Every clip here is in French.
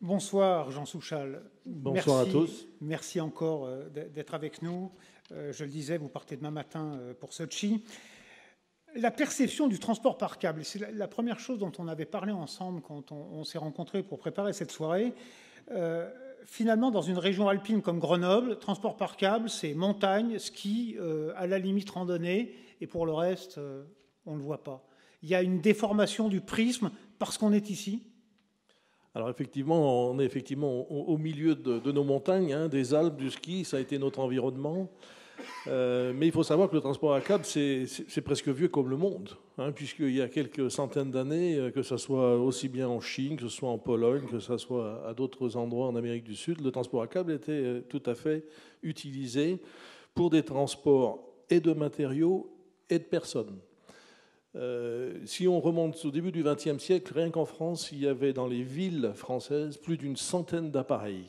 Bonsoir Jean Souchal. Bonsoir à tous. Merci encore d'être avec nous. Je le disais, vous partez demain matin pour Sochi. La perception du transport par câble, c'est la première chose dont on avait parlé ensemble quand on s'est rencontrés pour préparer cette soirée. Finalement, dans une région alpine comme Grenoble, transport par câble, c'est montagne, ski, à la limite randonnée, et pour le reste, on ne le voit pas. Il y a une déformation du prisme parce qu'on est ici. Alors effectivement, on est effectivement au milieu de nos montagnes, des Alpes, du ski, ça a été notre environnement. Mais il faut savoir que le transport à câble, c'est presque vieux comme le monde, puisqu'il y a quelques centaines d'années, que ce soit aussi bien en Chine, que ce soit en Pologne, que ce soit à d'autres endroits en Amérique du Sud, le transport à câble était tout à fait utilisé pour des transports et de matériaux et de personnes. Si on remonte au début du XXe siècle, rien qu'en France, il y avait dans les villes françaises plus d'une centaine d'appareils.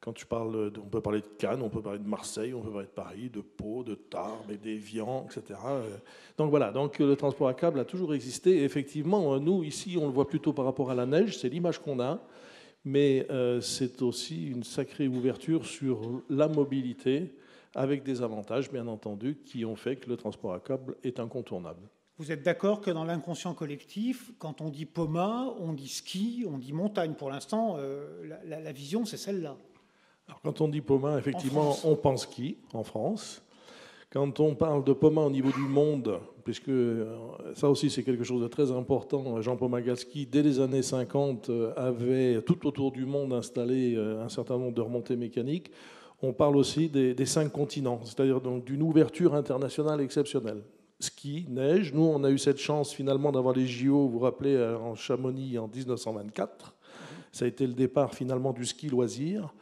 Quand tu parles, on peut parler de Cannes, on peut parler de Marseille, on peut parler de Paris, de Pau, de Tarbes, d'Évian, etc. Donc voilà, donc le transport à câble a toujours existé. Et effectivement, nous, ici, on le voit plutôt par rapport à la neige, c'est l'image qu'on a, mais c'est aussi une sacrée ouverture sur la mobilité, avec des avantages, bien entendu, qui ont fait que le transport à câble est incontournable. Vous êtes d'accord que dans l'inconscient collectif, quand on dit Poma, on dit ski, on dit montagne. Pour l'instant, la vision, c'est celle-là. Alors, quand on dit Poma, effectivement, on pense ski en France. Quand on parle de Poma au niveau du monde, puisque ça aussi c'est quelque chose de très important, Jean Pomagalski, dès les années 50, avait tout autour du monde installé un certain nombre de remontées mécaniques. On parle aussi des 5 continents, c'est-à-dire donc d'une ouverture internationale exceptionnelle. Ski, neige. Nous, on a eu cette chance finalement d'avoir les JO, vous vous rappelez, en Chamonix en 1924. Ça a été le départ finalement du ski loisir.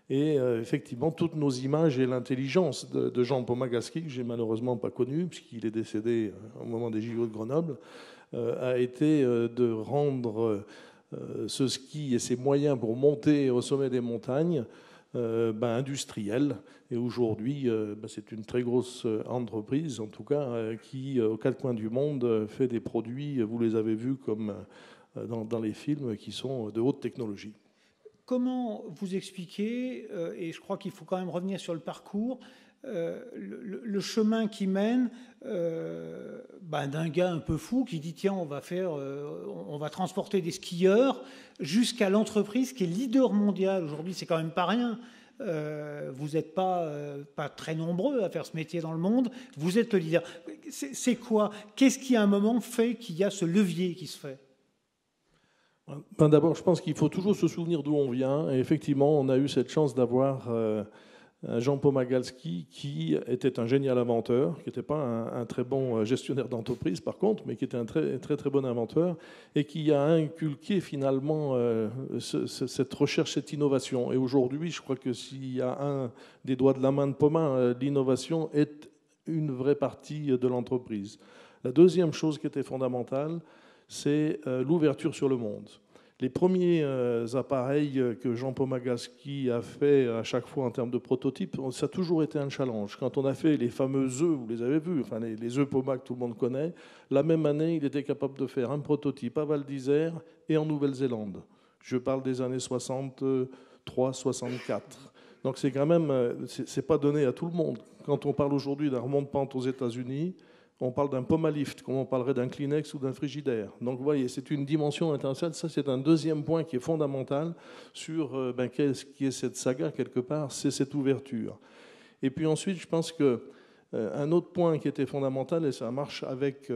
Et effectivement, toutes nos images et l'intelligence de Jean Pomagalski, que j'ai malheureusement pas connu, puisqu'il est décédé au moment des JO de Grenoble, a été de rendre ce ski et ses moyens pour monter au sommet des montagnes industriel. Et aujourd'hui, c'est une très grosse entreprise, en tout cas, qui, aux 4 coins du monde, fait des produits, vous les avez vus comme dans les films, qui sont de haute technologie. Comment vous expliquez, et je crois qu'il faut quand même revenir sur le parcours, le chemin qui mène d'un gars un peu fou qui dit tiens, on va transporter des skieurs jusqu'à l'entreprise qui est leader mondial aujourd'hui, c'est quand même pas rien. Vous n'êtes pas très nombreux à faire ce métier dans le monde, vous êtes le leader. C'est quoi? Qu'est-ce qui à un moment fait qu'il y a ce levier qui se fait? D'abord, je pense qu'il faut toujours se souvenir d'où on vient. Et effectivement, on a eu cette chance d'avoir Jean Pomagalski, qui était un génial inventeur, qui n'était pas un très bon gestionnaire d'entreprise, par contre, mais qui était un très, très, très bon inventeur, et qui a inculqué finalement cette recherche, cette innovation. Et aujourd'hui, je crois que s'il y a un des doigts de la main de Poma, l'innovation est une vraie partie de l'entreprise. La deuxième chose qui était fondamentale, c'est l'ouverture sur le monde. Les premiers appareils que Jean Pomagalski a fait à chaque fois en termes de prototypes, ça a toujours été un challenge. Quand on a fait les fameux œufs, vous les avez vus, enfin les œufs Poma que tout le monde connaît, la même année, il était capable de faire un prototype à Val d'Isère et en Nouvelle-Zélande. Je parle des années 63-64. Donc c'est quand même, c'est pas donné à tout le monde. Quand on parle aujourd'hui d'un remonte-pente aux États-Unis, on parle d'un Pomalift, comme on parlerait d'un Kleenex ou d'un frigidaire. Donc vous voyez, c'est une dimension internationale. Ça, c'est un deuxième point qui est fondamental sur qu'est-ce qui est cette saga, quelque part, c'est cette ouverture. Et puis ensuite, je pense qu'un autre point qui était fondamental, et ça marche avec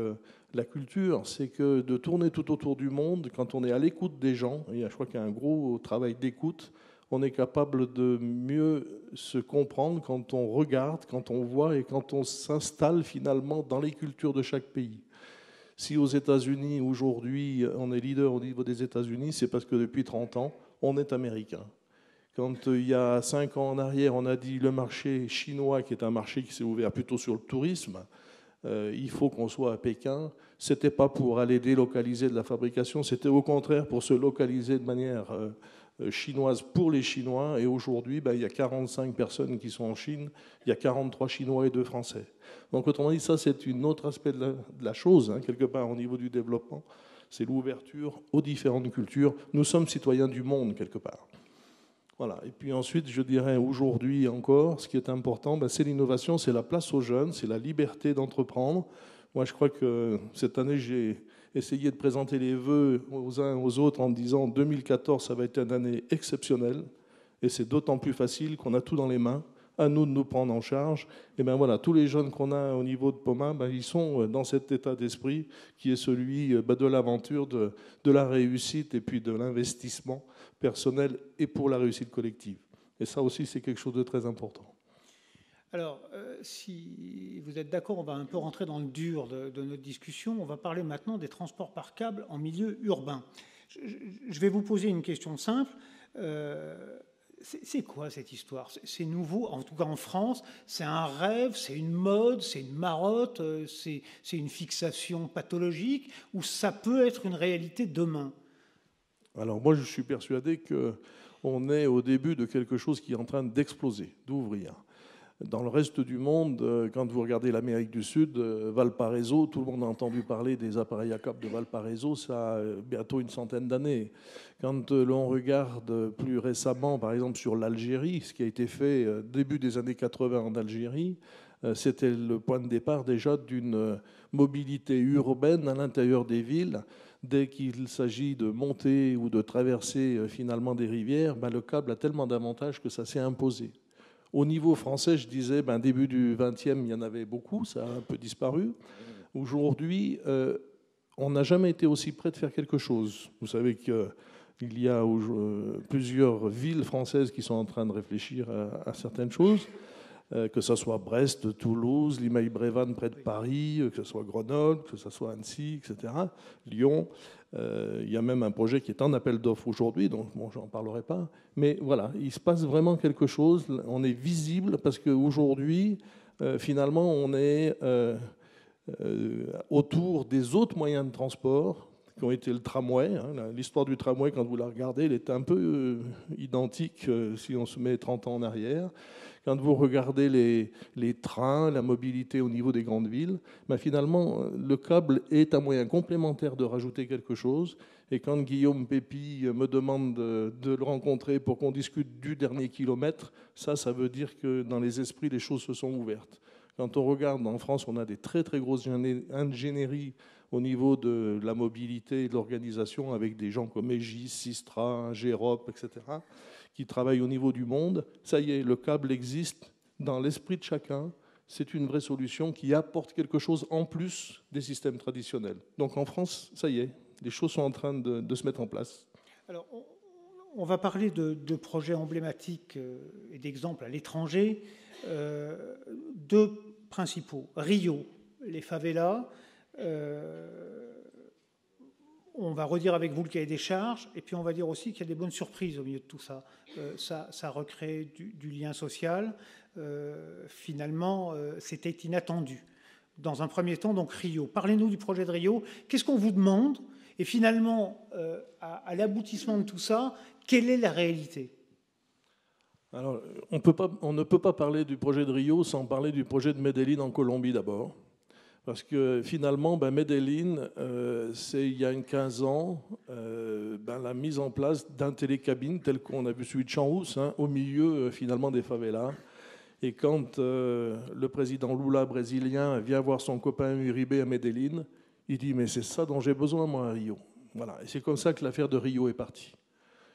la culture, c'est que de tourner tout autour du monde, quand on est à l'écoute des gens, et je crois qu'il y a un gros travail d'écoute, on est capable de mieux se comprendre quand on regarde, quand on voit et quand on s'installe finalement dans les cultures de chaque pays. Si aux États-Unis, aujourd'hui, on est leader au niveau des États-Unis, c'est parce que depuis 30 ans, on est américain. Quand il y a 5 ans en arrière, on a dit le marché chinois, qui est un marché qui s'est ouvert plutôt sur le tourisme, il faut qu'on soit à Pékin. Ce n'était pas pour aller délocaliser de la fabrication, c'était au contraire pour se localiser de manière chinoise pour les Chinois. Et aujourd'hui, il y a 45 personnes qui sont en Chine, il y a 43 Chinois et 2 Français. Donc autrement dit, ça c'est un autre aspect de la chose, quelque part au niveau du développement. C'est l'ouverture aux différentes cultures. Nous sommes citoyens du monde, quelque part. Voilà. Et puis ensuite, je dirais aujourd'hui encore, ce qui est important, c'est l'innovation, c'est la place aux jeunes, c'est la liberté d'entreprendre. Moi, je crois que cette année, j'ai essayé de présenter les vœux aux uns aux autres en disant 2014, ça va être une année exceptionnelle. Et c'est d'autant plus facile qu'on a tout dans les mains. À nous de nous prendre en charge. Et bien voilà, tous les jeunes qu'on a au niveau de Poma, ils sont dans cet état d'esprit qui est celui de l'aventure, de la réussite et puis de l'investissement personnel et pour la réussite collective. Et ça aussi, c'est quelque chose de très important. Alors, si vous êtes d'accord, on va un peu rentrer dans le dur de notre discussion. On va parler maintenant des transports par câble en milieu urbain. Je vais vous poser une question simple. C'est quoi cette histoire? C'est nouveau, en tout cas en France. C'est un rêve, c'est une mode, c'est une marotte, c'est une fixation pathologique, ou ça peut être une réalité demain? Alors moi, je suis persuadé qu'on est au début de quelque chose qui est en train d'exploser, d'ouvrir. Dans le reste du monde, quand vous regardez l'Amérique du Sud, Valparaiso, tout le monde a entendu parler des appareils à câble de Valparaiso, ça a bientôt une centaine d'années. Quand l'on regarde plus récemment, par exemple, sur l'Algérie, ce qui a été fait début des années 80 en Algérie, c'était le point de départ déjà d'une mobilité urbaine à l'intérieur des villes. Dès qu'il s'agit de monter ou de traverser finalement des rivières, le câble a tellement d'avantages que ça s'est imposé. Au niveau français, je disais, début du XXe, il y en avait beaucoup, ça a un peu disparu. Aujourd'hui, on n'a jamais été aussi près de faire quelque chose. Vous savez qu'il y a plusieurs villes françaises qui sont en train de réfléchir à certaines choses, que ce soit Brest, Toulouse, Limeil-Brévannes près de Paris, que ce soit Grenoble, que ce soit Annecy, etc., Lyon. Il y a même un projet qui est en appel d'offres aujourd'hui, donc bon, j'en parlerai pas. Mais voilà, il se passe vraiment quelque chose. On est visible parce qu'aujourd'hui, finalement, on est autour des autres moyens de transport qui ont été le tramway. L'histoire du tramway, quand vous la regardez, elle est un peu identique si on se met 30 ans en arrière. Quand vous regardez les trains, la mobilité au niveau des grandes villes, finalement, le câble est un moyen complémentaire de rajouter quelque chose. Et quand Guillaume Pépi me demande de le rencontrer pour qu'on discute du dernier kilomètre, ça veut dire que dans les esprits, les choses se sont ouvertes. Quand on regarde, en France, on a des très très grosses ingénieries au niveau de la mobilité et de l'organisation avec des gens comme Egis, Sistra, Gérop, etc., qui travaillent au niveau du monde. Ça y est, le câble existe dans l'esprit de chacun. C'est une vraie solution qui apporte quelque chose en plus des systèmes traditionnels. Donc en France, ça y est, les choses sont en train de se mettre en place. Alors, on va parler de projets emblématiques et d'exemples à l'étranger. Deux principaux. Rio, les favelas. On va redire avec vous le cahier des charges, et puis on va dire aussi qu'il y a des bonnes surprises au milieu de tout ça. Ça recrée du lien social. Finalement, c'était inattendu. Dans un premier temps, donc Rio. Parlez-nous du projet de Rio. Qu'est-ce qu'on vous demande? Et finalement, à l'aboutissement de tout ça, quelle est la réalité? Alors, on ne peut pas parler du projet de Rio sans parler du projet de Medellín en Colombie d'abord. Parce que finalement, Medellín, c'est il y a 15 ans, la mise en place d'un télécabine tel qu'on a vu celui de Champs-Rousse, au milieu finalement des favelas. Et quand le président Lula brésilien vient voir son copain Uribe à Medellín, il dit « mais c'est ça dont j'ai besoin moi à Rio ». Voilà. Et c'est comme ça que l'affaire de Rio est partie.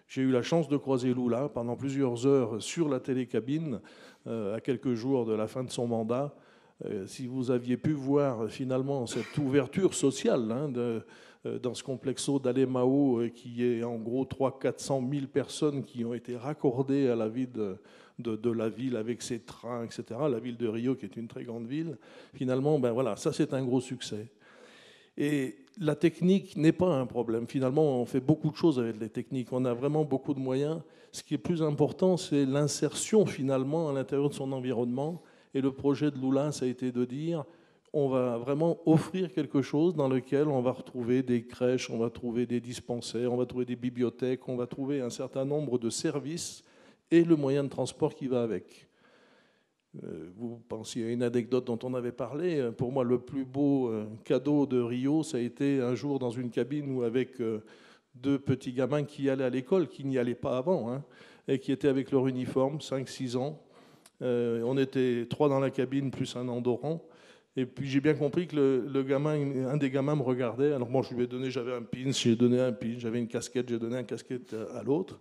J'ai eu la chance de croiser Lula pendant plusieurs heures sur la télécabine, à quelques jours de la fin de son mandat. Si vous aviez pu voir finalement cette ouverture sociale dans ce complexo d'Alemão, qui est en gros 300 000 à 400 000 personnes qui ont été raccordées à la vie de la ville avec ses trains, etc. La ville de Rio, qui est une très grande ville, finalement, voilà, ça c'est un gros succès. Et la technique n'est pas un problème. Finalement, on fait beaucoup de choses avec les techniques. On a vraiment beaucoup de moyens. Ce qui est plus important, c'est l'insertion finalement à l'intérieur de son environnement. Et le projet de Lula, ça a été de dire, on va vraiment offrir quelque chose dans lequel on va retrouver des crèches, on va trouver des dispensaires, on va trouver des bibliothèques, on va trouver un certain nombre de services et le moyen de transport qui va avec. Vous pensiez à une anecdote dont on avait parlé. Pour moi, le plus beau cadeau de Rio, ça a été un jour dans une cabine où avec deux petits gamins qui allaient à l'école, qui n'y allaient pas avant, hein, et qui étaient avec leur uniforme, 5-6 ans. On était 3 dans la cabine, plus un Andorran. Et puis j'ai bien compris que un des gamins me regardait. Alors moi, je lui ai donné, j'avais un pin, j'ai donné un pin, j'avais une casquette, j'ai donné un casquette à l'autre.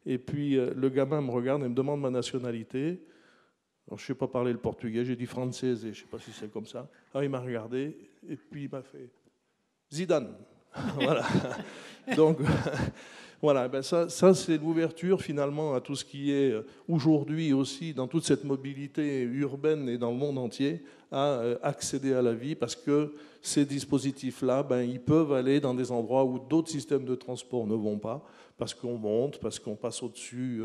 Et puis le gamin me regarde et me demande ma nationalité. Alors, je ne sais pas parler le portugais, j'ai dit français, je ne sais pas si c'est comme ça. Alors il m'a regardé et puis il m'a fait Zidane. Voilà. Donc voilà, ben ça c'est l'ouverture finalement à tout ce qui est aujourd'hui aussi dans toute cette mobilité urbaine et dans le monde entier à accéder à la vie, parce que ces dispositifs-là, ben, ils peuvent aller dans des endroits où d'autres systèmes de transport ne vont pas, parce qu'on monte, parce qu'on passe au-dessus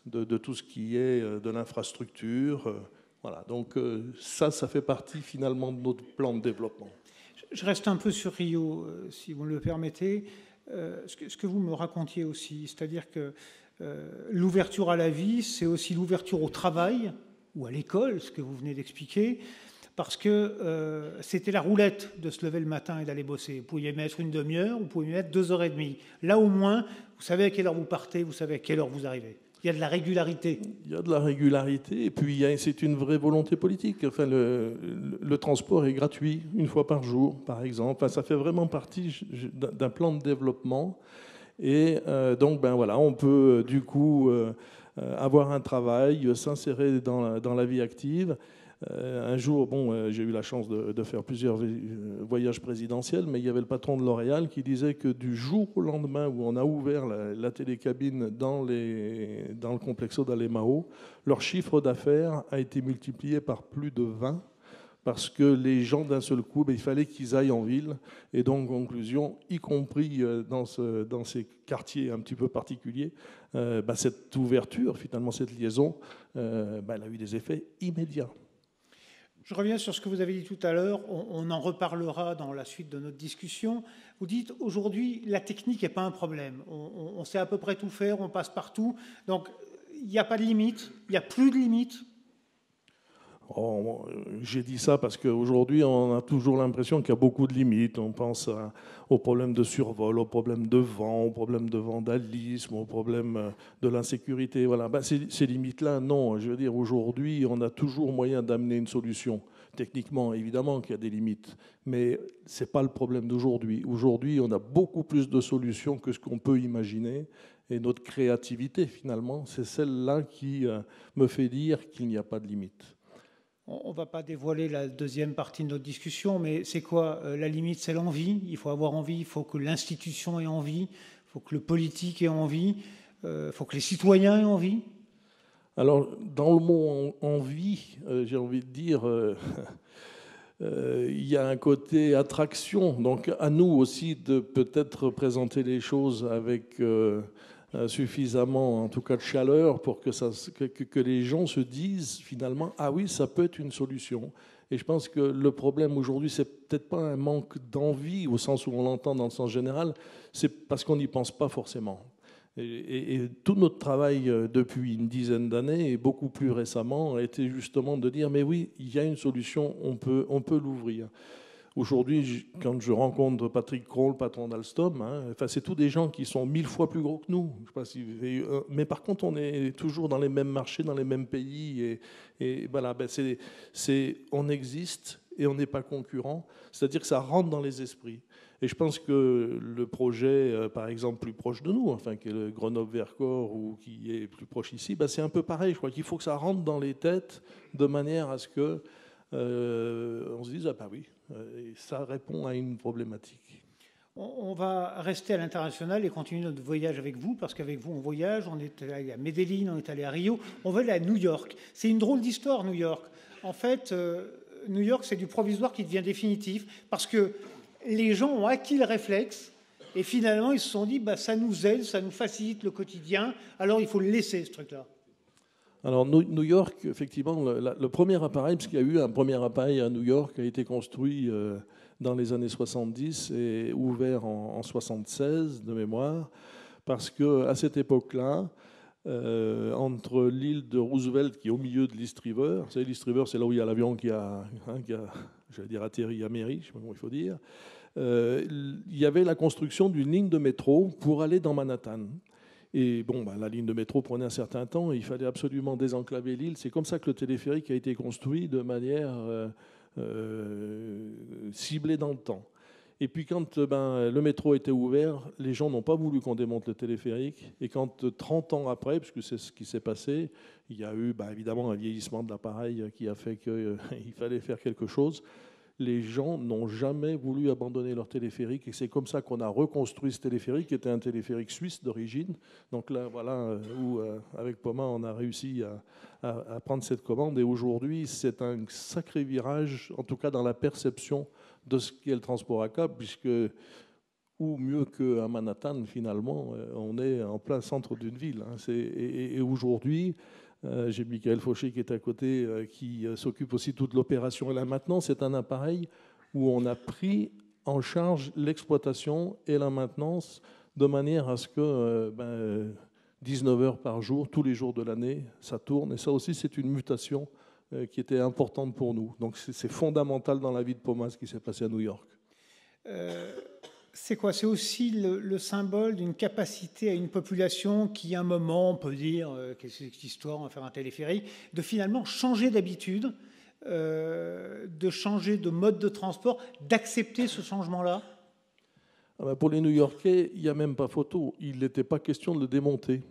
de tout ce qui est de l'infrastructure. Voilà. Donc ça fait partie finalement de notre plan de développement. Je reste un peu sur Rio, si vous me le permettez. Ce que vous me racontiez aussi, c'est-à-dire que l'ouverture à la vie, c'est aussi l'ouverture au travail ou à l'école, ce que vous venez d'expliquer, parce que c'était la roulette de se lever le matin et d'aller bosser. Vous pouviez mettre une demi-heure, vous pouviez mettre 2h30. Là, au moins, vous savez à quelle heure vous partez, vous savez à quelle heure vous arrivez. Il y a de la régularité. Il y a de la régularité, et puis c'est une vraie volonté politique. Enfin, le transport est gratuit une fois par jour, par exemple. Enfin, ça fait vraiment partie d'un plan de développement. Et donc, ben voilà, on peut du coup avoir un travail, s'insérer dans la vie active. Un jour, j'ai eu la chance de faire plusieurs voyages présidentiels, mais il y avait le patron de L'Oréal qui disait que du jour au lendemain où on a ouvert la télécabine dans le complexo d'Alemão, leur chiffre d'affaires a été multiplié par plus de 20, parce que les gens, d'un seul coup, il fallait qu'ils aillent en ville. Et donc, conclusion, y compris dans ces quartiers un petit peu particuliers, cette ouverture, finalement, cette liaison, elle a eu des effets immédiats. Je reviens sur ce que vous avez dit tout à l'heure, on en reparlera dans la suite de notre discussion. Vous dites, aujourd'hui, la technique n'est pas un problème. On sait à peu près tout faire, on passe partout. Donc, il n'y a pas de limite, il n'y a plus de limite. J'ai dit ça parce qu'aujourd'hui, on a toujours l'impression qu'il y a beaucoup de limites. On pense aux problèmes de survol, aux problèmes de vent, aux problèmes de vandalisme, aux problèmes de l'insécurité. Voilà. Ces limites-là, non. Je veux dire, aujourd'hui, on a toujours moyen d'amener une solution. Techniquement, évidemment qu'il y a des limites, mais ce n'est pas le problème d'aujourd'hui. Aujourd'hui, on a beaucoup plus de solutions que ce qu'on peut imaginer. Et notre créativité, finalement, c'est celle-là qui me fait dire qu'il n'y a pas de limite. On ne va pas dévoiler la deuxième partie de notre discussion, mais c'est quoi la limite? C'est l'envie. Il faut avoir envie, il faut que l'institution ait envie, il faut que le politique ait envie, il faut que les citoyens aient envie. Alors, dans le mot envie, j'ai envie de dire, il y a un côté attraction. Donc, à nous aussi de peut-être présenter les choses avec suffisamment, en tout cas, de chaleur pour que les gens se disent finalement, ah oui, ça peut être une solution. Et je pense que le problème aujourd'hui, c'est peut-être pas un manque d'envie au sens où on l'entend dans le sens général, c'est parce qu'on n'y pense pas forcément. Et tout notre travail depuis une dizaine d'années et beaucoup plus récemment a été justement de dire, mais oui, il y a une solution, on peut l'ouvrir. Aujourd'hui, quand je rencontre Patrick Kroll, patron d'Alstom, c'est tous des gens qui sont 1000 fois plus gros que nous. Je sais pas si, mais par contre, on est toujours dans les mêmes marchés, dans les mêmes pays. Et voilà, on existe et on n'est pas concurrent. C'est-à-dire que ça rentre dans les esprits. Et je pense que le projet, par exemple, plus proche de nous, qui est le Grenoble-Vercors ou qui est plus proche ici, c'est un peu pareil. Je crois qu'il faut que ça rentre dans les têtes de manière à ce que on se dise, ah oui, ça répond à une problématique. On va rester à l'international et continuer notre voyage avec vous, parce qu'avec vous, on voyage. On est allé à Medellín, on est allé à Rio, on va aller à New York. C'est une drôle d'histoire, New York. En fait, New York, c'est du provisoire qui devient définitif, parce que les gens ont acquis le réflexe, et finalement, ils se sont dit, ça nous aide, ça nous facilite le quotidien, alors il faut le laisser, ce truc-là. Alors, New York, effectivement, le premier appareil, parce qu'il y a eu un premier appareil à New York, a été construit dans les années 70 et ouvert en 76, de mémoire, parce qu'à cette époque-là, entre l'île de Roosevelt, qui est au milieu de l'East River. Vous savez, l'East River, c'est là où il y a l'avion qui a j'allais dire atterri à Mairie, je ne sais pas comment il faut dire. Il y avait la construction d'une ligne de métro pour aller dans Manhattan. Et bon, la ligne de métro prenait un certain temps, et il fallait absolument désenclaver l'île. C'est comme ça que le téléphérique a été construit de manière ciblée dans le temps. Et puis quand le métro était ouvert, les gens n'ont pas voulu qu'on démonte le téléphérique. Et quand 30 ans après, puisque c'est ce qui s'est passé, il y a eu évidemment un vieillissement de l'appareil qui a fait qu'il fallait faire quelque chose. Les gens n'ont jamais voulu abandonner leur téléphérique. Et c'est comme ça qu'on a reconstruit ce téléphérique, qui était un téléphérique suisse d'origine. Donc là, voilà où, avec Poma, on a réussi à prendre cette commande. Et aujourd'hui, c'est un sacré virage, en tout cas dans la perception de ce qu'est le transport à câble, puisque, ou mieux qu'à Manhattan, finalement, on est en plein centre d'une ville. Et aujourd'hui, j'ai Michael Fauché qui est à côté, qui s'occupe aussi de toute l'opération et la maintenance. C'est un appareil où on a pris en charge l'exploitation et la maintenance de manière à ce que 19 heures par jour, tous les jours de l'année, ça tourne. Et ça aussi, c'est une mutation qui était importante pour nous. Donc c'est fondamental dans la vie de Poma, ce qui s'est passé à New York. C'est quoi? C'est aussi le symbole d'une capacité à une population qui, à un moment, on peut dire, qu'est-ce que c'est cette histoire, on va faire un téléphérique, de finalement changer d'habitude, de changer de mode de transport, d'accepter ce changement-là? Pour les New-Yorkais, il n'y a même pas photo. Il n'était pas question de le démonter.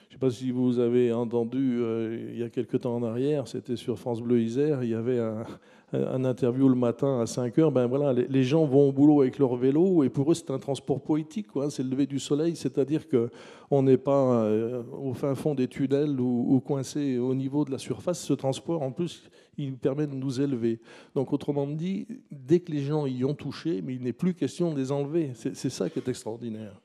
Je ne sais pas si vous avez entendu, il y a quelques temps en arrière, c'était sur France Bleu Isère, il y avait un interview le matin à 5 heures. Voilà, les gens vont au boulot avec leur vélo, et pour eux, c'est un transport poétique, quoi. C'est le lever du soleil, c'est-à-dire qu'on n'est pas au fin fond des tunnels ou coincé au niveau de la surface. Ce transport, en plus, il permet de nous élever. Donc, autrement dit, dès que les gens y ont touché, mais il n'est plus question de les enlever. C'est ça qui est extraordinaire.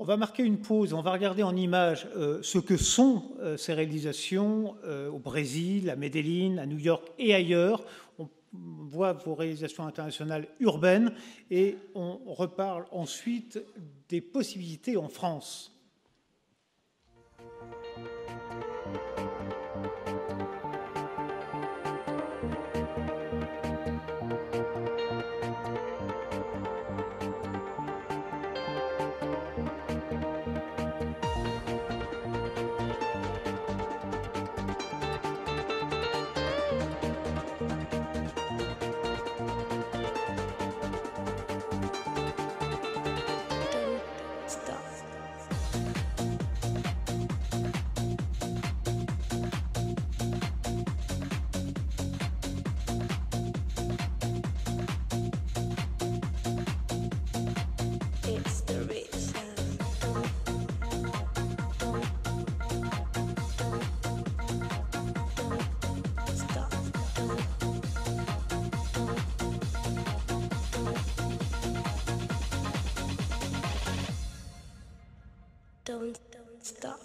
On va marquer une pause, on va regarder en images ce que sont ces réalisations au Brésil, à Medellín, à New York et ailleurs. On voit vos réalisations internationales urbaines et on reparle ensuite des possibilités en France. Don't stop.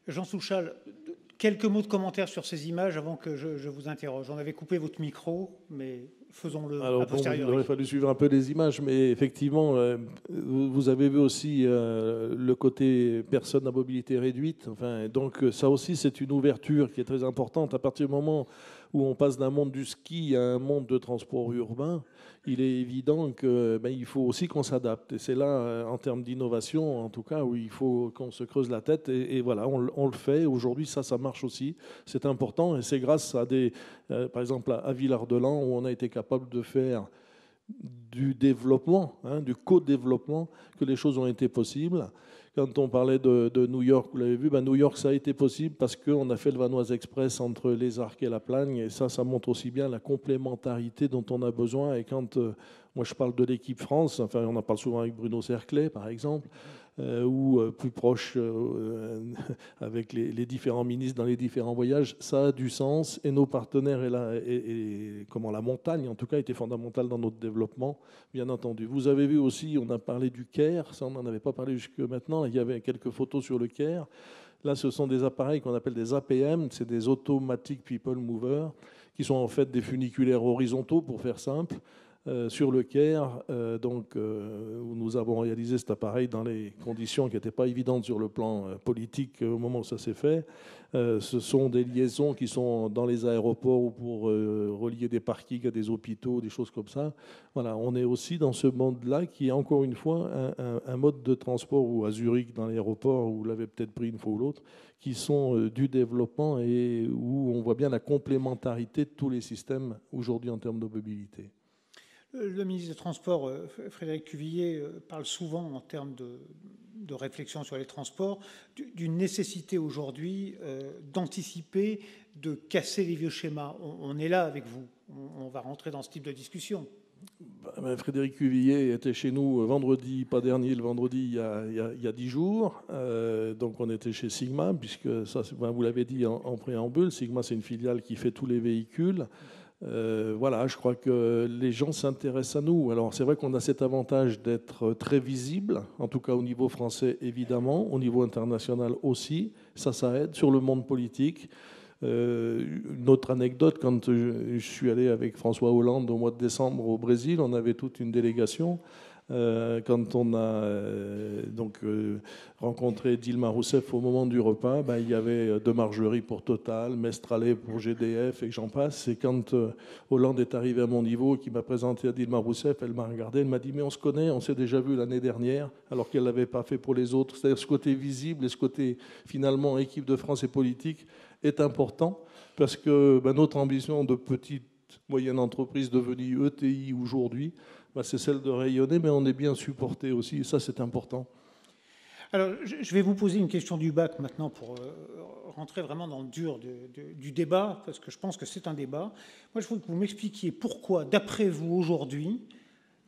Jean Souchal, quelques mots de commentaire sur ces images avant que je vous interroge. On avait coupé votre micro, mais faisons-le a posteriori. Il aurait fallu suivre un peu les images, mais effectivement, vous avez vu aussi le côté personne à mobilité réduite. Donc ça aussi, c'est une ouverture qui est très importante. À partir du moment où on passe d'un monde du ski à un monde de transport urbain, il est évident qu'il faut aussi qu'on s'adapte. Et c'est là, en termes d'innovation, en tout cas, où il faut qu'on se creuse la tête. Et voilà, on le fait. Aujourd'hui, ça marche aussi. C'est important. Et c'est grâce à par exemple, à Villard-de-Lans, où on a été capable de faire du développement, du co-développement, que les choses ont été possibles. Quand on parlait de New York, vous l'avez vu, New York, ça a été possible parce qu'on a fait le Vanoise Express entre les Arcs et la Plagne. Et ça montre aussi bien la complémentarité dont on a besoin. Et quand moi je parle de l'équipe France, enfin on en parle souvent avec Bruno Cerclet, par exemple, ou plus proche avec les différents ministres dans les différents voyages, ça a du sens. Et nos partenaires la montagne, en tout cas, était fondamentale dans notre développement, bien entendu. Vous avez vu aussi, on a parlé du Caire, ça on n'en avait pas parlé jusque maintenant. Il y avait quelques photos sur le Caire. Là, ce sont des appareils qu'on appelle des APM, c'est des Automatic People Movers, qui sont en fait des funiculaires horizontaux, pour faire simple, sur le Caire, où nous avons réalisé cet appareil dans les conditions qui n'étaient pas évidentes sur le plan politique au moment où ça s'est fait. Ce sont des liaisons qui sont dans les aéroports ou pour relier des parkings à des hôpitaux, des choses comme ça. Voilà, on est aussi dans ce monde-là qui est encore une fois un mode de transport, ou à Zurich dans l'aéroport, où vous l'avez peut-être pris une fois ou l'autre, qui sont du développement et où on voit bien la complémentarité de tous les systèmes aujourd'hui en termes de mobilité. Le ministre des Transports, Frédéric Cuvillier, parle souvent en termes de réflexion sur les transports d'une nécessité aujourd'hui d'anticiper, de casser les vieux schémas. On est là avec vous. On va rentrer dans ce type de discussion. Frédéric Cuvillier était chez nous vendredi, pas dernier, le vendredi, il y a 10 jours. Donc on était chez Sigma, puisque ça, vous l'avez dit en préambule, Sigma c'est une filiale qui fait tous les véhicules. Voilà, je crois que les gens s'intéressent à nous. Alors c'est vrai qu'on a cet avantage d'être très visible, en tout cas au niveau français évidemment, au niveau international aussi, ça aide sur le monde politique. Une autre anecdote, quand je suis allé avec François Hollande au mois de décembre au Brésil, on avait toute une délégation. Quand on a rencontré Dilma Rousseff au moment du repas, il y avait De Margerie pour Total, Mestralet pour GDF et j'en passe. Et quand Hollande est arrivé à mon niveau et qu'il m'a présenté à Dilma Rousseff, elle m'a regardé, elle m'a dit « Mais on se connaît, on s'est déjà vu l'année dernière », alors qu'elle ne l'avait pas fait pour les autres. C'est-à-dire ce côté visible et ce côté finalement équipe de France et politique est important parce que notre ambition de petite moyenne entreprise devenue ETI aujourd'hui, c'est celle de rayonner, mais on est bien supporté aussi, et ça c'est important. Alors, je vais vous poser une question du bac maintenant pour rentrer vraiment dans le dur du débat, parce que je pense que c'est un débat. Moi, je veux que vous m'expliquiez pourquoi, d'après vous aujourd'hui,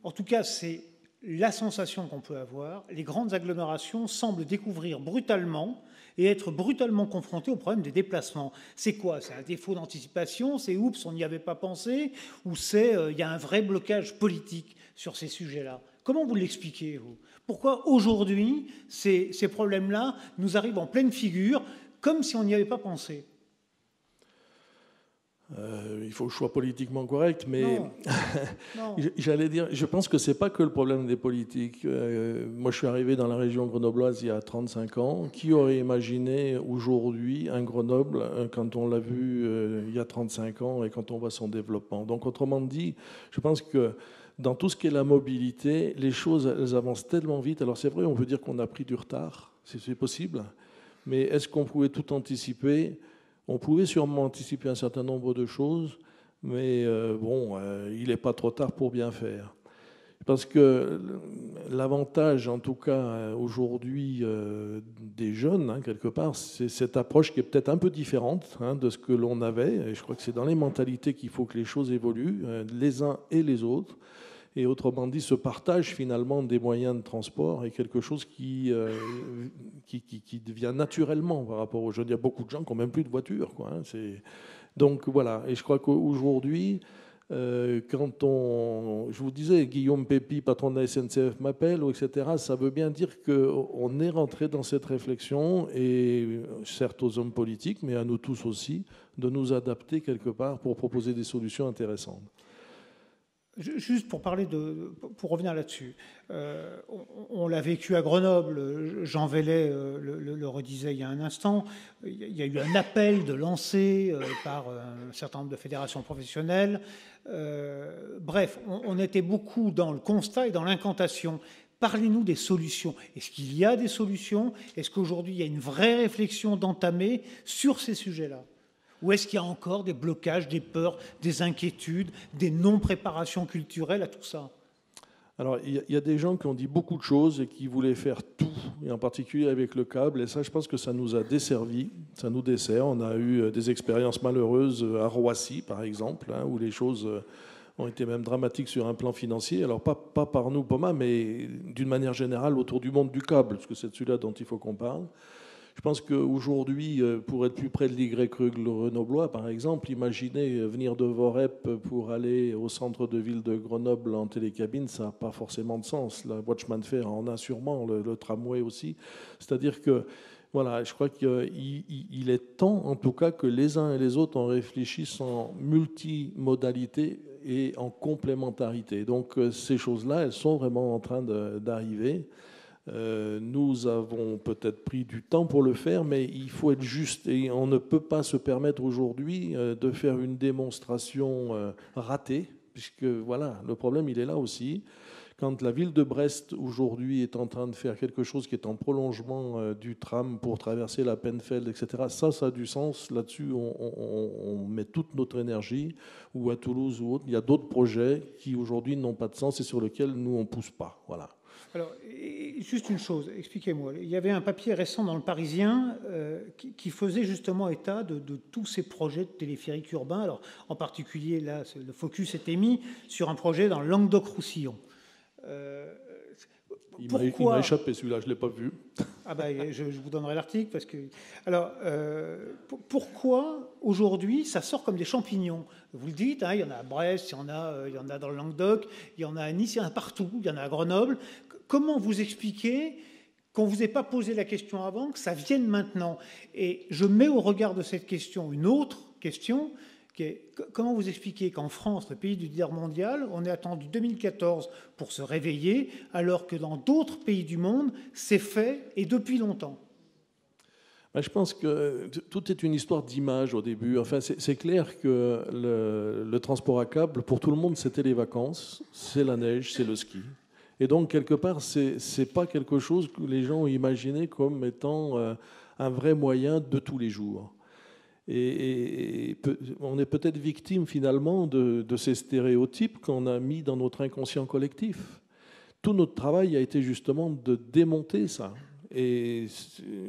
en tout cas c'est la sensation qu'on peut avoir, les grandes agglomérations semblent découvrir brutalement et être brutalement confrontées au problème des déplacements. C'est quoi? C'est un défaut d'anticipation? C'est oups, on n'y avait pas pensé? Ou c'est il y a un vrai blocage politique sur ces sujets-là? Comment vous l'expliquez, vous? Pourquoi aujourd'hui ces problèmes-là nous arrivent en pleine figure comme si on n'y avait pas pensé? Il faut que je sois politiquement correct, mais non. J'allais dire, je pense que c'est pas que le problème des politiques. Moi, je suis arrivé dans la région grenobloise il y a 35 ans. Qui aurait imaginé aujourd'hui un Grenoble quand on l'a vu il y a 35 ans et quand on voit son développement? Donc, autrement dit, je pense que dans tout ce qui est la mobilité, les choses elles avancent tellement vite. Alors, c'est vrai, on peut dire qu'on a pris du retard, c'est possible, mais est-ce qu'on pouvait tout anticiper? On pouvait sûrement anticiper un certain nombre de choses, mais il n'est pas trop tard pour bien faire. Parce que l'avantage, en tout cas aujourd'hui, des jeunes, quelque part, c'est cette approche qui est peut-être un peu différente de ce que l'on avait. Et je crois que c'est dans les mentalités qu'il faut que les choses évoluent, les uns et les autres. Et autrement dit, ce partage finalement des moyens de transport est quelque chose qui devient naturellement par rapport aux jeunes. Il y a beaucoup de gens qui n'ont même plus de voiture, quoi. Donc voilà, et je crois qu'aujourd'hui, je vous disais, Guillaume Pépi, patron de la SNCF, m'appelle, etc., ça veut bien dire qu'on est rentré dans cette réflexion, et certes aux hommes politiques, mais à nous tous aussi, de nous adapter quelque part pour proposer des solutions intéressantes. Juste pour pour revenir là-dessus, on l'a vécu à Grenoble, Jean Vellet le redisait il y a un instant, il y a eu un appel de lancer par un certain nombre de fédérations professionnelles. Bref, on était beaucoup dans le constat et dans l'incantation. Parlez-nous des solutions. Est-ce qu'il y a des solutions? Est-ce qu'aujourd'hui, il y a une vraie réflexion d'entamer sur ces sujets-là? Ou est-ce qu'il y a encore des blocages, des peurs, des inquiétudes, des non-préparations culturelles à tout ça? Alors, il y a des gens qui ont dit beaucoup de choses et qui voulaient faire tout, et en particulier avec le câble. Et ça, je pense que ça nous a desservi, ça nous dessert. On a eu des expériences malheureuses à Roissy, par exemple, où les choses ont été même dramatiques sur un plan financier. Alors, pas par nous, Poma, mais d'une manière générale autour du monde du câble, parce que c'est de celui-là dont il faut qu'on parle. Je pense qu'aujourd'hui, pour être plus près de l'Y grenoblois, par exemple, imaginez venir de Vorep pour aller au centre de ville de Grenoble en télécabine, ça n'a pas forcément de sens. La voie de chemin de fer en a sûrement, le tramway aussi. C'est-à-dire que, voilà, je crois qu'il est temps, en tout cas, que les uns et les autres en réfléchissent en multimodalité et en complémentarité. Donc, ces choses-là, elles sont vraiment en train d'arriver. Nous avons peut-être pris du temps pour le faire, mais il faut être juste et on ne peut pas se permettre aujourd'hui de faire une démonstration ratée, puisque voilà, le problème il est là aussi. Quand la ville de Brest aujourd'hui est en train de faire quelque chose qui est en prolongement du tram pour traverser la Penfeld, etc., ça a du sens. Là-dessus, on met toute notre énergie, ou à Toulouse ou autre. Il y a d'autres projets qui aujourd'hui n'ont pas de sens et sur lesquels nous on pousse pas. Voilà. Alors, juste une chose, expliquez-moi. Il y avait un papier récent dans Le Parisien qui faisait justement état de tous ces projets de téléphérique urbain. Alors, en particulier, là, le focus était mis sur un projet dans le Languedoc-Roussillon. Il m'a échappé celui-là, je ne l'ai pas vu. Ah ben, je vous donnerai l'article parce que. Alors, pourquoi aujourd'hui ça sort comme des champignons? Vous le dites, hein, il y en a à Brest, il y en a dans le Languedoc, il y en a à Nice, il y en a partout, il y en a à Grenoble. Comment vous expliquez qu'on ne vous ait pas posé la question avant, que ça vienne maintenant? Et je mets au regard de cette question une autre question. Comment vous expliquez qu'en France, le pays du leader mondial, on est attendu 2014 pour se réveiller, alors que dans d'autres pays du monde, c'est fait et depuis longtemps? Je pense que tout est une histoire d'image au début. Enfin, c'est clair que le transport à câble, pour tout le monde, c'était les vacances, c'est la neige, c'est le ski. Et donc, quelque part, c'est pas quelque chose que les gens ont imaginé comme étant un vrai moyen de tous les jours. Et on est peut-être victime finalement de ces stéréotypes qu'on a mis dans notre inconscient collectif. Tout notre travail a été justement de démonter ça. Et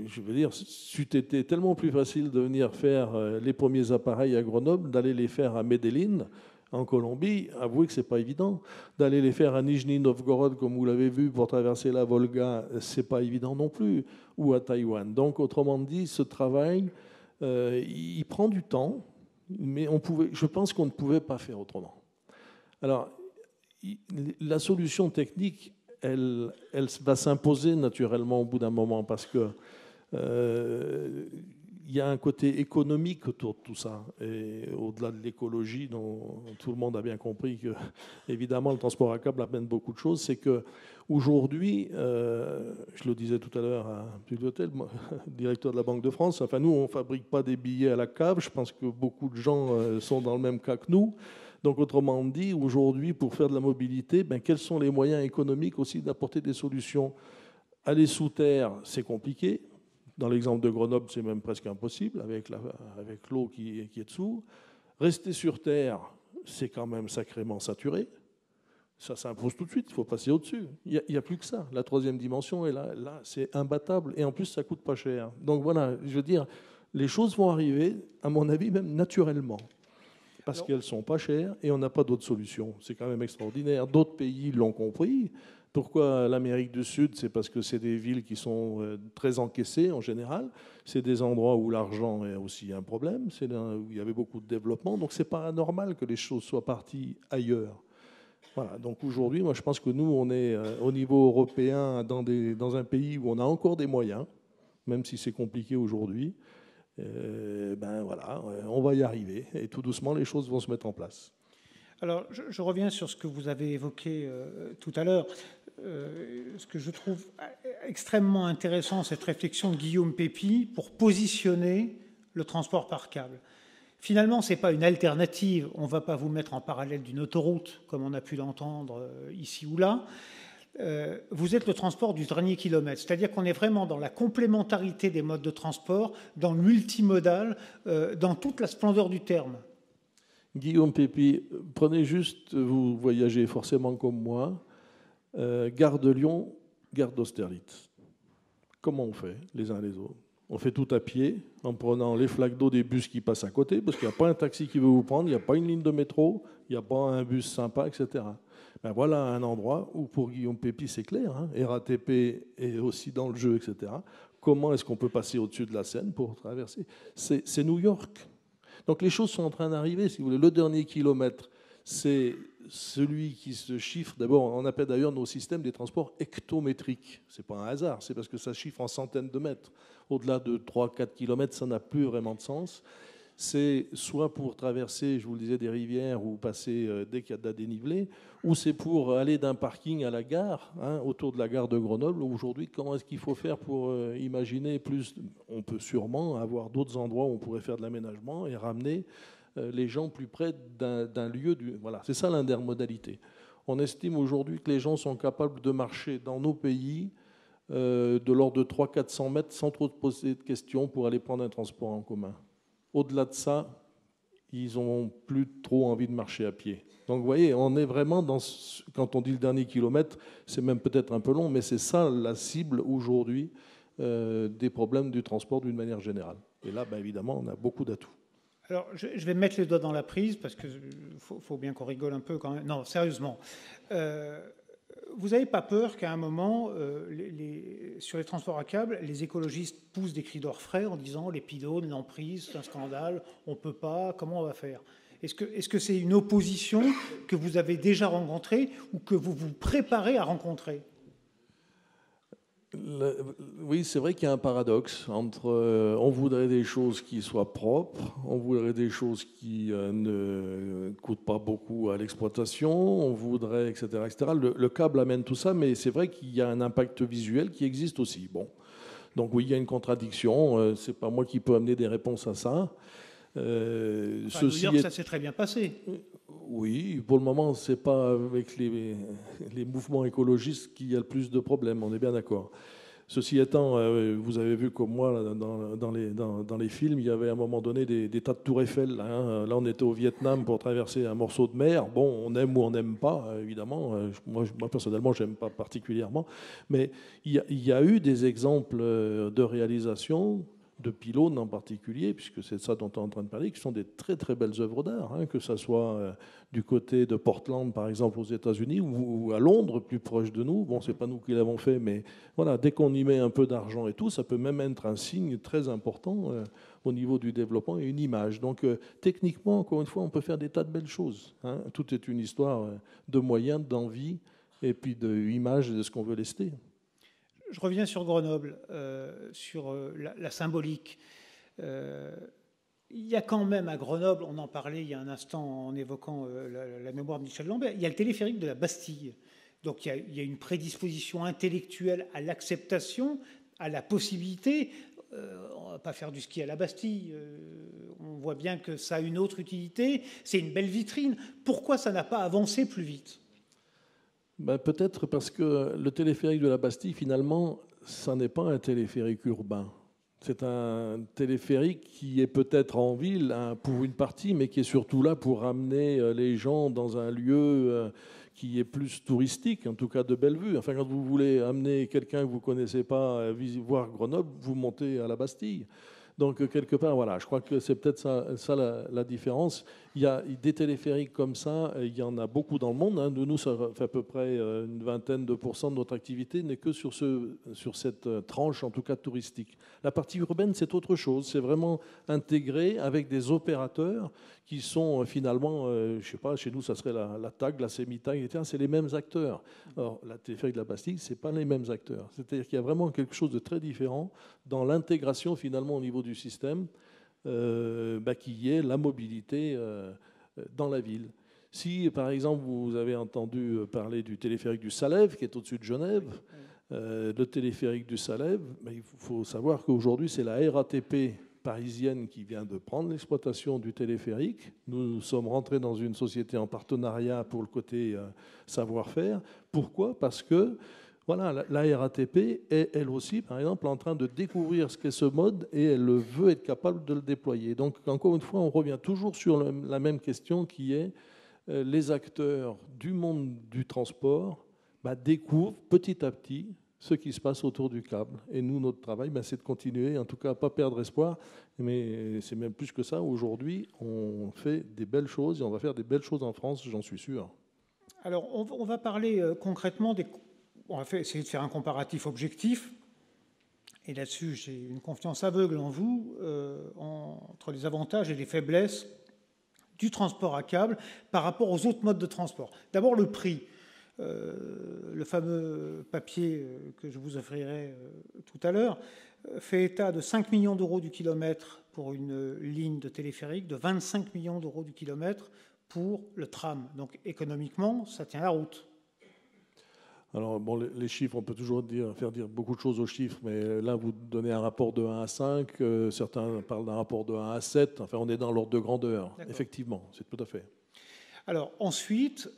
je veux dire, c'eût été tellement plus facile de venir faire les premiers appareils à Grenoble, d'aller les faire à Medellín, en Colombie. Avouez que c'est pas évident. D'aller les faire à Nijni Novgorod, comme vous l'avez vu, pour traverser la Volga, c'est pas évident non plus, ou à Taïwan. Donc, autrement dit, ce travail, il prend du temps, mais je pense qu'on ne pouvait pas faire autrement. Alors, la solution technique, elle va s'imposer naturellement au bout d'un moment, parce que il y a un côté économique autour de tout ça, et au-delà de l'écologie, dont tout le monde a bien compris que, évidemment, le transport à câble amène beaucoup de choses. C'est que aujourd'hui, je le disais tout à l'heure à Puyotel, directeur de la Banque de France, enfin nous, on ne fabrique pas des billets à la cave. Je pense que beaucoup de gens sont dans le même cas que nous. Donc, autrement dit, aujourd'hui, pour faire de la mobilité, quels sont les moyens économiques aussi d'apporter des solutions? Aller sous terre, c'est compliqué. Dans l'exemple de Grenoble, c'est même presque impossible avec l'eau qui est dessous. Rester sur terre, c'est quand même sacrément saturé. Ça s'impose tout de suite, il faut passer au-dessus. Il n'y a plus que ça. La troisième dimension est là, c'est imbattable. Et en plus, ça ne coûte pas cher. Donc voilà, je veux dire, les choses vont arriver, à mon avis, même naturellement. Parce qu'elles ne sont pas chères et on n'a pas d'autre solution. C'est quand même extraordinaire. D'autres pays l'ont compris. Pourquoi l'Amérique du Sud? C'est parce que c'est des villes qui sont très encaissées en général. C'est des endroits où l'argent est aussi un problème. C'est là où il y avait beaucoup de développement. Donc ce n'est pas anormal que les choses soient parties ailleurs. Voilà. Donc aujourd'hui, moi je pense que nous, on est au niveau européen dans un pays où on a encore des moyens, même si c'est compliqué aujourd'hui. Voilà, on va y arriver. Et tout doucement, les choses vont se mettre en place. Alors, je reviens sur ce que vous avez évoqué tout à l'heure. Ce que je trouve extrêmement intéressant, cette réflexion de Guillaume Pepy pour positionner le transport par câble. Finalement, ce n'est pas une alternative. On ne va pas vous mettre en parallèle d'une autoroute, comme on a pu l'entendre ici ou là. Vous êtes le transport du dernier kilomètre. C'est-à-dire qu'on est vraiment dans la complémentarité des modes de transport, dans le multimodal, dans toute la splendeur du terme. Guillaume Pepy, prenez juste, vous voyagez forcément comme moi, gare de Lyon, gare d'Austerlitz. Comment on fait les uns les autres? On fait tout à pied, en prenant les flaques d'eau des bus qui passent à côté, parce qu'il n'y a pas un taxi qui veut vous prendre, il n'y a pas une ligne de métro, il n'y a pas un bus sympa, etc. Ben voilà un endroit où, pour Guillaume Pepy, c'est clair, hein, RATP est aussi dans le jeu, etc. Comment est-ce qu'on peut passer au-dessus de la Seine pour traverser? C'est New York. Donc les choses sont en train d'arriver, si vous voulez. Le dernier kilomètre, c'est celui qui se chiffre. D'abord, on appelle d'ailleurs nos systèmes des transports hectométriques. Ce n'est pas un hasard, c'est parce que ça chiffre en centaines de mètres. Au-delà de 3-4 kilomètres, ça n'a plus vraiment de sens. C'est soit pour traverser, je vous le disais, des rivières ou passer dès qu'il y a de la dénivelée, ou c'est pour aller d'un parking à la gare, hein, autour de la gare de Grenoble. Aujourd'hui, comment est-ce qu'il faut faire pour imaginer plus? On peut sûrement avoir d'autres endroits où on pourrait faire de l'aménagement et ramener les gens plus près d'un lieu. Voilà, c'est ça l'intermodalité. On estime aujourd'hui que les gens sont capables de marcher dans nos pays de l'ordre de 300-400 mètres sans trop se poser de questions pour aller prendre un transport en commun. Au-delà de ça, ils n'ont plus trop envie de marcher à pied. Donc vous voyez, on est vraiment dans quand on dit le dernier kilomètre, c'est même peut-être un peu long, mais c'est ça la cible aujourd'hui des problèmes du transport d'une manière générale. Et là, ben, évidemment, on a beaucoup d'atouts. Alors, je vais mettre les doigts dans la prise, parce qu'il faut bien qu'on rigole un peu quand même. Non, sérieusement. Vous n'avez pas peur qu'à un moment, sur les transports à câble, les écologistes poussent des cris d'orfraie en disant les pylônes, l'emprise, c'est un scandale, on ne peut pas, comment on va faire? Est-ce que c'est une opposition que vous avez déjà rencontrée ou que vous vous préparez à rencontrer? Oui, c'est vrai qu'il y a un paradoxe entre on voudrait des choses qui soient propres, on voudrait des choses qui ne coûtent pas beaucoup à l'exploitation, on voudrait, etc. etc. Le câble amène tout ça, mais c'est vrai qu'il y a un impact visuel qui existe aussi. Bon. Donc oui, il y a une contradiction, c'est pas moi qui peux amener des réponses à ça. New York, ça s'est très bien passé. Oui, pour le moment, ce n'est pas avec les mouvements écologistes qu'il y a le plus de problèmes, on est bien d'accord. Ceci étant, vous avez vu comme moi, dans les films, il y avait à un moment donné des tas de tours Eiffel. Hein. Là, on était au Vietnam pour traverser un morceau de mer. Bon, on aime ou on n'aime pas, évidemment. Moi, personnellement, je n'aime pas particulièrement. Mais il y a eu des exemples de réalisation de pylônes en particulier, puisque c'est de ça dont on est en train de parler, qui sont des très très belles œuvres d'art, hein, que ce soit du côté de Portland, par exemple, aux États-Unis, ou à Londres, plus proche de nous. Bon, c'est pas nous qui l'avons fait, mais voilà, dès qu'on y met un peu d'argent et tout, ça peut même être un signe très important au niveau du développement et une image. Donc, techniquement, encore une fois, on peut faire des tas de belles choses. Hein. Tout est une histoire de moyens, d'envie, et puis d'image et de ce qu'on veut lester. Je reviens sur Grenoble, sur la symbolique. Il y a quand même à Grenoble, on en parlait il y a un instant en évoquant la mémoire de Michel Lambert, il y a le téléphérique de la Bastille. Donc il y a une prédisposition intellectuelle à l'acceptation, à la possibilité. On ne va pas faire du ski à la Bastille. On voit bien que ça a une autre utilité. C'est une belle vitrine. Pourquoi ça n'a pas avancé plus vite ? Ben, peut-être parce que le téléphérique de la Bastille, finalement, ça n'est pas un téléphérique urbain. C'est un téléphérique qui est peut-être en ville pour une partie, mais qui est surtout là pour ramener les gens dans un lieu qui est plus touristique, en tout cas de Bellevue. Enfin, quand vous voulez amener quelqu'un que vous ne connaissez pas voir Grenoble, vous montez à la Bastille. Donc, quelque part, voilà, je crois que c'est peut-être ça la différence. Il y a des téléphériques comme ça, il y en a beaucoup dans le monde. Hein. De nous, ça fait à peu près une vingtaine de % de notre activité n'est que sur cette tranche, en tout cas touristique. La partie urbaine, c'est autre chose. C'est vraiment intégré avec des opérateurs qui sont finalement, je ne sais pas, chez nous, ça serait la TAG, la Semitag, etc. C'est les mêmes acteurs. Alors, la téléphérique de la Bastille, ce n'est pas les mêmes acteurs. C'est-à-dire qu'il y a vraiment quelque chose de très différent dans l'intégration, finalement, au niveau du système, qui est la mobilité dans la ville. Si, par exemple, vous avez entendu parler du téléphérique du Salève, qui est au-dessus de Genève, le téléphérique du Salève, il faut savoir qu'aujourd'hui, c'est la RATP parisienne qui vient de prendre l'exploitation du téléphérique. Nous sommes rentrés dans une société en partenariat pour le côté savoir-faire. Pourquoi ? Parce que voilà, la RATP est, elle aussi, par exemple, en train de découvrir ce qu'est ce mode et elle veut être capable de le déployer. Donc, encore une fois, on revient toujours sur la même question qui est les acteurs du monde du transport découvrent petit à petit ce qui se passe autour du câble. Et nous, notre travail, c'est de continuer, en tout cas, à ne pas perdre espoir. Mais c'est même plus que ça. Aujourd'hui, on fait des belles choses et on va faire des belles choses en France, j'en suis sûr. Alors, on va parler concrètement on va essayer de faire un comparatif objectif. Et là-dessus, j'ai une confiance aveugle en vous, entre les avantages et les faiblesses du transport à câble par rapport aux autres modes de transport. D'abord, le prix. Le fameux papier que je vous offrirai tout à l'heure fait état de 5 millions d'euros du kilomètre pour une ligne de téléphérique, de 25 millions d'euros du kilomètre pour le tram. Donc économiquement, ça tient la route. Alors, bon, les chiffres, on peut toujours faire dire beaucoup de choses aux chiffres, mais là, vous donnez un rapport de 1 à 5, certains parlent d'un rapport de 1 à 7, enfin, on est dans l'ordre de grandeur, effectivement, c'est tout à fait. Alors, ensuite,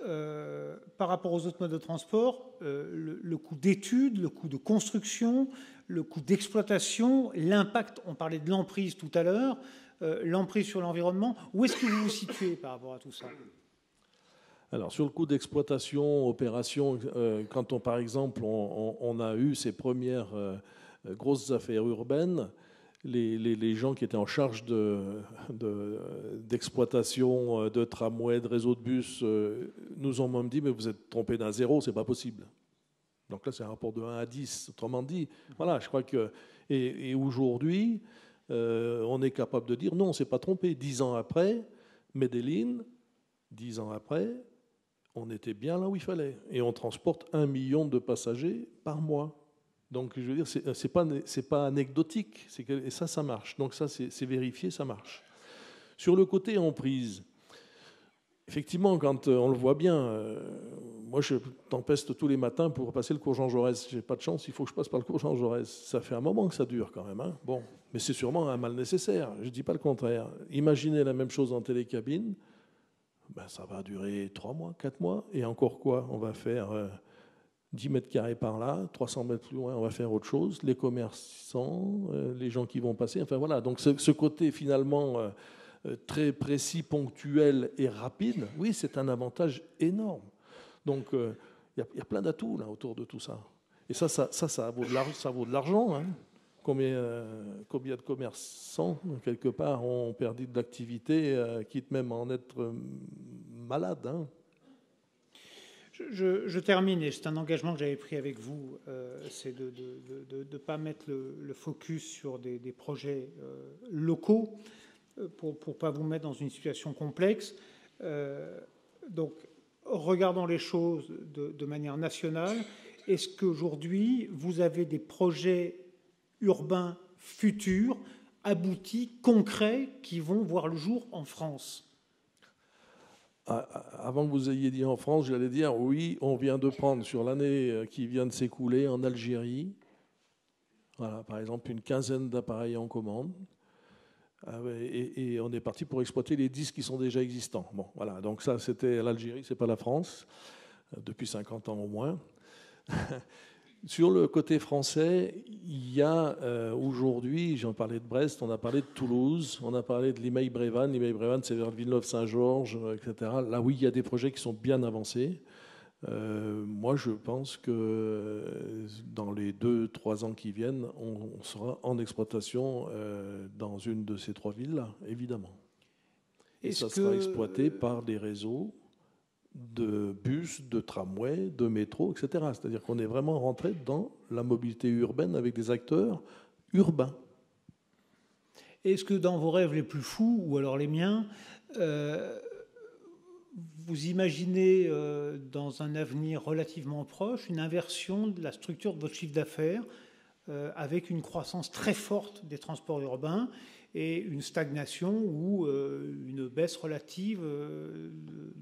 par rapport aux autres modes de transport, le coût d'étude, le coût de construction, le coût d'exploitation, l'impact, on parlait de l'emprise tout à l'heure, l'emprise sur l'environnement, où est-ce que vous vous situez par rapport à tout ça ? Alors, sur le coût d'exploitation, opération, quand par exemple, on a eu ces premières grosses affaires urbaines, les gens qui étaient en charge d'exploitation de tramways, de réseaux de bus, nous ont même dit, mais vous êtes trompé d'un zéro, c'est pas possible. Donc là, c'est un rapport de 1 à 10. Autrement dit, voilà, je crois que... Et aujourd'hui, on est capable de dire, non, on ne s'est pas trompé. 10 ans après, Medellín, 10 ans après, on était bien là où il fallait. Et on transporte 1 million de passagers par mois. Donc, je veux dire, c'est pas anecdotique. Et ça marche. Donc ça, c'est vérifié, ça marche. Sur le côté emprise, effectivement, quand on le voit bien, moi, je tempeste tous les matins pour passer le cours Jean Jaurès. J'ai pas de chance, il faut que je passe par le cours Jean Jaurès. Ça fait un moment que ça dure quand même. Hein. Bon, mais c'est sûrement un mal nécessaire. Je dis pas le contraire. Imaginez la même chose en télécabine. Ça va durer 3 mois, 4 mois. Et encore quoi ? On va faire 10 mètres carrés par là, 300 mètres plus loin, on va faire autre chose. Les commerçants, les gens qui vont passer. Enfin voilà, donc ce côté finalement très précis, ponctuel et rapide, oui, c'est un avantage énorme. Donc il y a plein d'atouts là autour de tout ça. Et ça vaut de l'argent. Hein. Combien de commerçants, quelque part, ont perdu de l'activité, quitte même à en être malades. Hein. Je termine, et c'est un engagement que j'avais pris avec vous, c'est de ne pas mettre le focus sur des projets locaux pour ne pas vous mettre dans une situation complexe. Donc, regardons les choses de manière nationale. Est-ce qu'aujourd'hui, vous avez des projets urbains futurs, aboutis, concrets, qui vont voir le jour en France ? Avant que vous ayez dit en France, j'allais dire oui, on vient de prendre sur l'année qui vient de s'écouler en Algérie, voilà, par exemple une quinzaine d'appareils en commande, et on est parti pour exploiter les 10 qui sont déjà existants. Bon, voilà, donc ça c'était l'Algérie, c'est pas la France, depuis 50 ans au moins. Sur le côté français, il y a aujourd'hui, j'en parlais de Brest, on a parlé de Toulouse, on a parlé de Limeil-Brévannes. Limeil-Brévannes, c'est vers Villeneuve-Saint-Georges, etc. Là, oui, il y a des projets qui sont bien avancés. Moi, je pense que dans les 2-3 ans qui viennent, on sera en exploitation dans une de ces 3 villes-là, évidemment. Et ça sera exploité par des réseaux de bus, de tramway, de métro, etc. C'est-à-dire qu'on est vraiment rentré dans la mobilité urbaine avec des acteurs urbains. Est-ce que dans vos rêves les plus fous, ou alors les miens, vous imaginez dans un avenir relativement proche une inversion de la structure de votre chiffre d'affaires avec une croissance très forte des transports urbains et une stagnation ou une baisse relative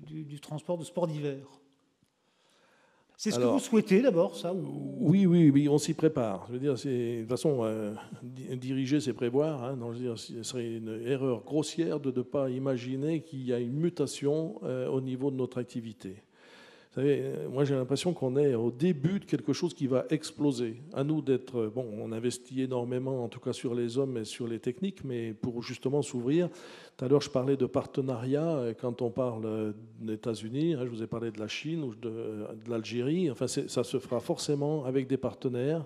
du transport de sport d'hiver. C'est ce que vous souhaitez d'abord, ça ou... Oui, on s'y prépare. Je veux dire, de toute façon, diriger, c'est prévoir. Hein, donc, je veux dire, ce serait une erreur grossière de ne pas imaginer qu'il y a une mutation au niveau de notre activité. Vous savez, moi j'ai l'impression qu'on est au début de quelque chose qui va exploser. À nous d'être, bon, on investit énormément, en tout cas sur les hommes et sur les techniques, mais pour justement s'ouvrir. Tout à l'heure, je parlais de partenariat. Quand on parle des États-Unis, je vous ai parlé de la Chine ou de l'Algérie. Enfin, ça se fera forcément avec des partenaires.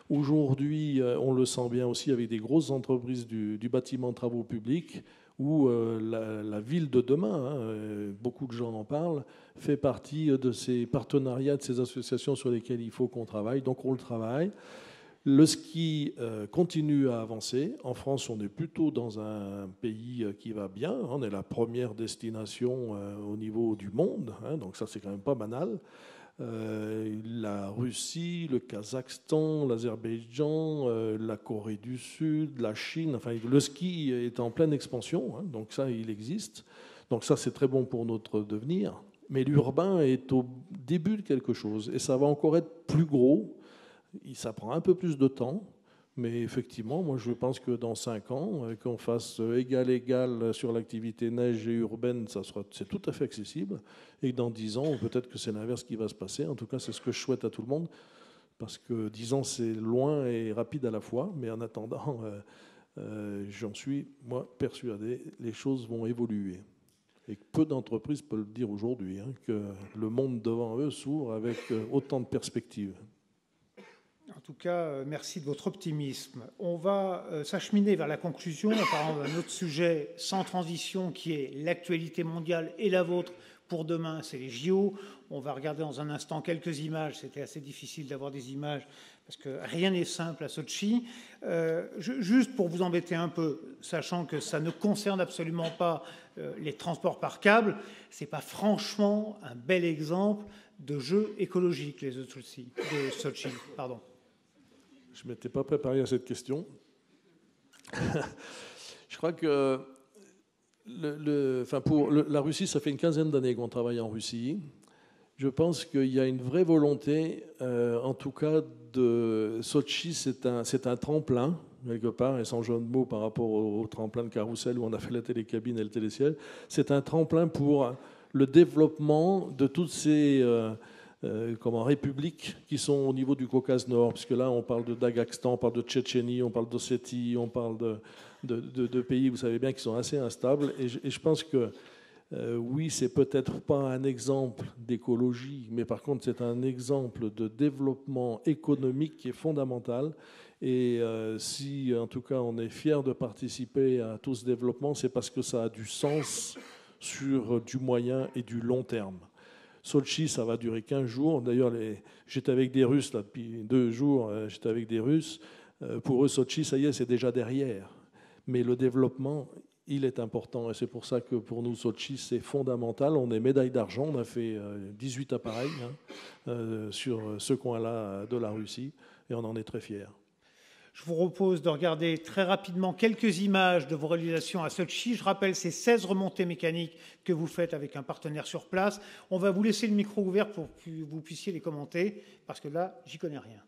Aujourd'hui, on le sent bien aussi avec des grosses entreprises du bâtiment de travaux publics, où la ville de demain, beaucoup de gens en parlent, fait partie de ces partenariats, de ces associations sur lesquelles il faut qu'on travaille. Donc on le travaille. Le ski continue à avancer. En France, on est plutôt dans un pays qui va bien. On est la première destination au niveau du monde. Donc ça, c'est quand même pas banal. La Russie, le Kazakhstan, l'Azerbaïdjan, la Corée du Sud, la Chine. Enfin, le ski est en pleine expansion. Donc ça, il existe. Donc ça, c'est très bon pour notre devenir. Mais l'urbain est au début de quelque chose. Et ça va encore être plus gros. Ça prend un peu plus de temps, mais effectivement, moi je pense que dans 5 ans, qu'on fasse égal sur l'activité neige et urbaine, c'est tout à fait accessible. Et que dans 10 ans, peut-être que c'est l'inverse qui va se passer. En tout cas, c'est ce que je souhaite à tout le monde, parce que 10 ans, c'est loin et rapide à la fois. Mais en attendant, j'en suis, moi, persuadé, les choses vont évoluer. Et peu d'entreprises peuvent le dire aujourd'hui, que le monde devant eux s'ouvre avec autant de perspectives. En tout cas, merci de votre optimisme. On va s'acheminer vers la conclusion en parlant d'un autre sujet sans transition qui est l'actualité mondiale et la vôtre pour demain, c'est les JO. On va regarder dans un instant quelques images. C'était assez difficile d'avoir des images parce que rien n'est simple à Sotchi. Juste pour vous embêter un peu, sachant que ça ne concerne absolument pas les transports par câble, ce n'est pas franchement un bel exemple de jeu écologique, les Jeux de Sotchi. Pardon. Je ne m'étais pas préparé à cette question. Je crois que pour la Russie, ça fait une quinzaine d'années qu'on travaille en Russie. Je pense qu'il y a une vraie volonté, en tout cas, de Sotchi, c'est un tremplin, quelque part, et sans jeu de mots par rapport au tremplin de carrousel où on a fait la télécabine et le téléciel. C'est un tremplin pour le développement de toutes ces républiques qui sont au niveau du Caucase Nord, puisque là on parle de Daghestan, on parle de Tchétchénie, on parle d'Ossétie, on parle de pays, vous savez bien, qui sont assez instables. Et je pense que oui, c'est peut-être pas un exemple d'écologie, mais par contre c'est un exemple de développement économique qui est fondamental. Et si en tout cas on est fier de participer à tout ce développement, c'est parce que ça a du sens sur du moyen et du long terme. Sotchi, ça va durer 15 jours. D'ailleurs, j'étais avec des Russes là, depuis 2 jours. J'étais avec des Russes. Pour eux, Sotchi, ça y est, c'est déjà derrière. Mais le développement, il est important. Et c'est pour ça que pour nous, Sotchi, c'est fondamental. On est médaille d'argent. On a fait 18 appareils sur ce coin-là de la Russie. Et on en est très fiers. Je vous propose de regarder très rapidement quelques images de vos réalisations à Sotchi. Je rappelle ces 16 remontées mécaniques que vous faites avec un partenaire sur place. On va vous laisser le micro ouvert pour que vous puissiez les commenter, parce que là, j'y connais rien.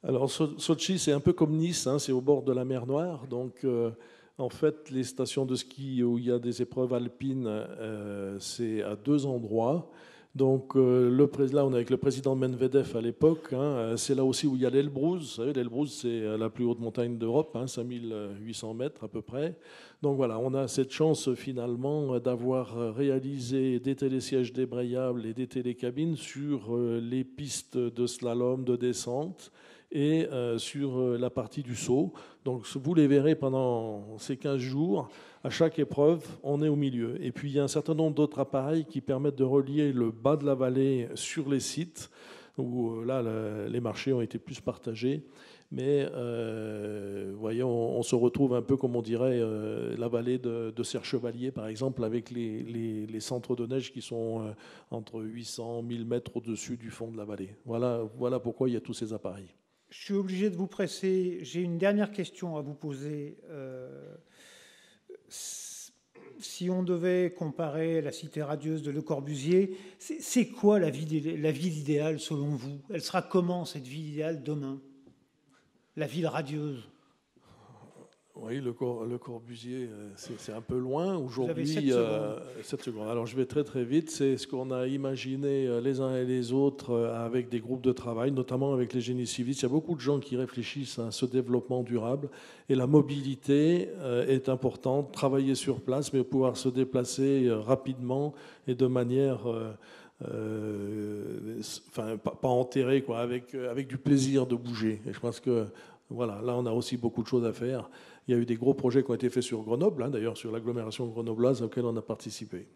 Alors, Sotchi, c'est un peu comme Nice, c'est au bord de la mer Noire. Donc, en fait, les stations de ski où il y a des épreuves alpines, c'est à 2 endroits. Donc là, on est avec le président Medvedev à l'époque. C'est là aussi où il y a l'Elbrus. Vous savez, l'Elbrus, c'est la plus haute montagne d'Europe, 5800 mètres à peu près. Donc voilà, on a cette chance finalement d'avoir réalisé des télésièges débrayables et des télécabines sur les pistes de slalom, de descente et sur la partie du saut. Donc vous les verrez pendant ces 15 jours. À chaque épreuve, on est au milieu. Et puis, il y a un certain nombre d'autres appareils qui permettent de relier le bas de la vallée sur les sites. où là, les marchés ont été plus partagés. Mais voyez, on se retrouve un peu, comme on dirait, la vallée de Serre-Chevalier, par exemple, avec les centres de neige qui sont entre 800 et 1000 mètres au-dessus du fond de la vallée. Voilà pourquoi il y a tous ces appareils. Je suis obligé de vous presser. J'ai une dernière question à vous poser. Si on devait comparer la cité radieuse de Le Corbusier, c'est quoi la ville idéale selon vous? Elle sera comment, cette ville idéale, demain? La ville radieuse? Oui, le Corbusier, c'est un peu loin. Aujourd'hui, 7 secondes. Alors, je vais très très vite. C'est ce qu'on a imaginé les uns et les autres avec des groupes de travail, notamment avec les génies civils. Il y a beaucoup de gens qui réfléchissent à ce développement durable. Et la mobilité est importante. Travailler sur place, mais pouvoir se déplacer rapidement et de manière... enfin, pas enterré, quoi, avec du plaisir de bouger. Et je pense que voilà, là, on a aussi beaucoup de choses à faire. Il y a eu des gros projets qui ont été faits sur Grenoble, d'ailleurs sur l'agglomération grenobloise auquel on a participé.